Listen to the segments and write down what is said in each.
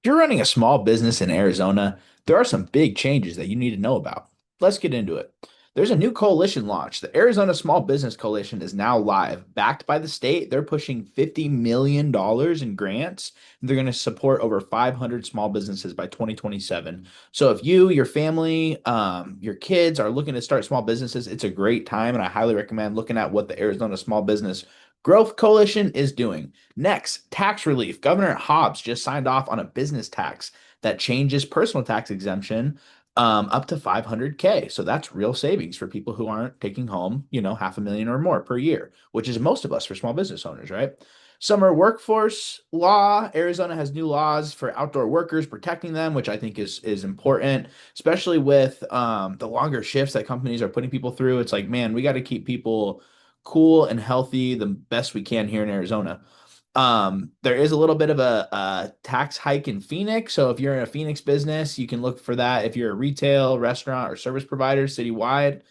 If you're running a small business in Arizona, there are some big changes that you need to know about. Let's get into it. There's a new coalition launch. The Arizona Small Business Coalition is now live. Backed by the state, they're pushing $50 million in grants. They're going to support over 500 small businesses by 2027. So if you, your family, your kids are looking to start small businesses, it's a great time. And I highly recommend looking at what the Arizona Small Business Growth Coalition is doing. Next, tax relief. Governor Hobbs just signed off on a business tax that changes personal tax exemption up to 500K. So that's real savings for people who aren't taking home, half a million or more per year, which is most of us for small business owners, right? Summer workforce law. Arizona has new laws for outdoor workers protecting them, which I think is important, especially with the longer shifts that companies are putting people through. It's like, man, we got to keep people cool and healthy the best we can here in Arizona. There is a little bit of a tax hike in Phoenix. So if you're in a Phoenix business, you can look for that. If you're a retail, restaurant, or service provider citywide,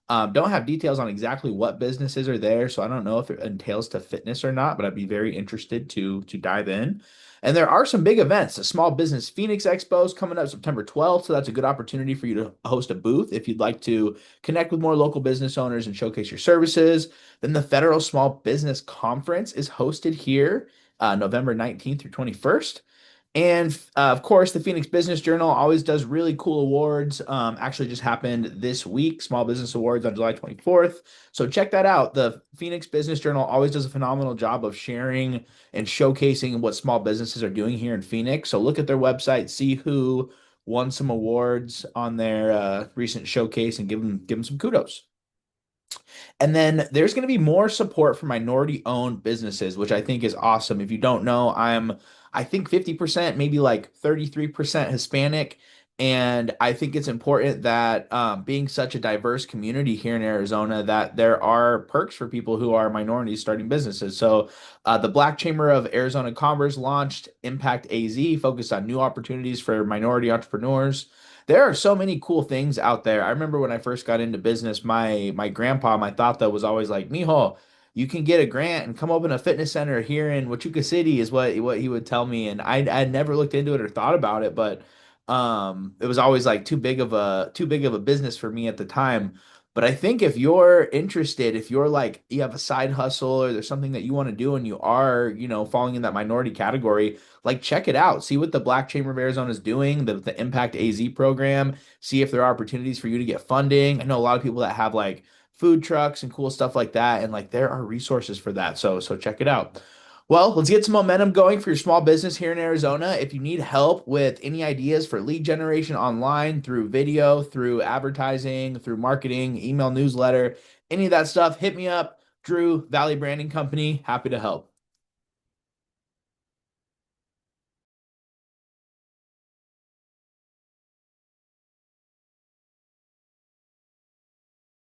don't have details on exactly what businesses are there. So I don't know if it entails to fitness or not, but I'd be very interested to dive in. And there are some big events. The Small Business Phoenix Expo is coming up September 12th. So that's a good opportunity for you to host a booth if you'd like to connect with more local business owners and showcase your services. Then the Federal Small Business Conference is hosted here November 19th through 21st. And of course, the Phoenix Business Journal always does really cool awards. Actually, just happened this week, Small Business Awards on July 24th. So check that out. The Phoenix Business Journal always does a phenomenal job of sharing and showcasing what small businesses are doing here in Phoenix. So look at their website, see who won some awards on their recent showcase, and give them some kudos. And then there's going to be more support for minority owned businesses, which I think is awesome. If you don't know, I think 50%, maybe like 33% Hispanic. And I think it's important that being such a diverse community here in Arizona, that there are perks for people who are minorities starting businesses. So the Black Chamber of Arizona Commerce launched Impact AZ, focused on new opportunities for minority entrepreneurs. There are so many cool things out there. I remember when I first got into business, my grandpa, my thought was always like, "Mijo, you can get a grant and come open a fitness center here in Huachuca City," is what he would tell me. And I'd never looked into it or thought about it, but it was always like too big of a business for me at the time. But I think if you're interested, if you're like you have a side hustle or there's something that you want to do and you are, falling in that minority category, like check it out. See what the Black Chamber of Arizona is doing, the Impact AZ program. See if there are opportunities for you to get funding. I know a lot of people that have like food trucks and cool stuff like that, and like there are resources for that. So check it out. Well, let's get some momentum going for your small business here in Arizona. If you need help with any ideas for lead generation online through video, through advertising, through marketing, email newsletter, any of that stuff, hit me up. Drew, Valley Branding Company, happy to help.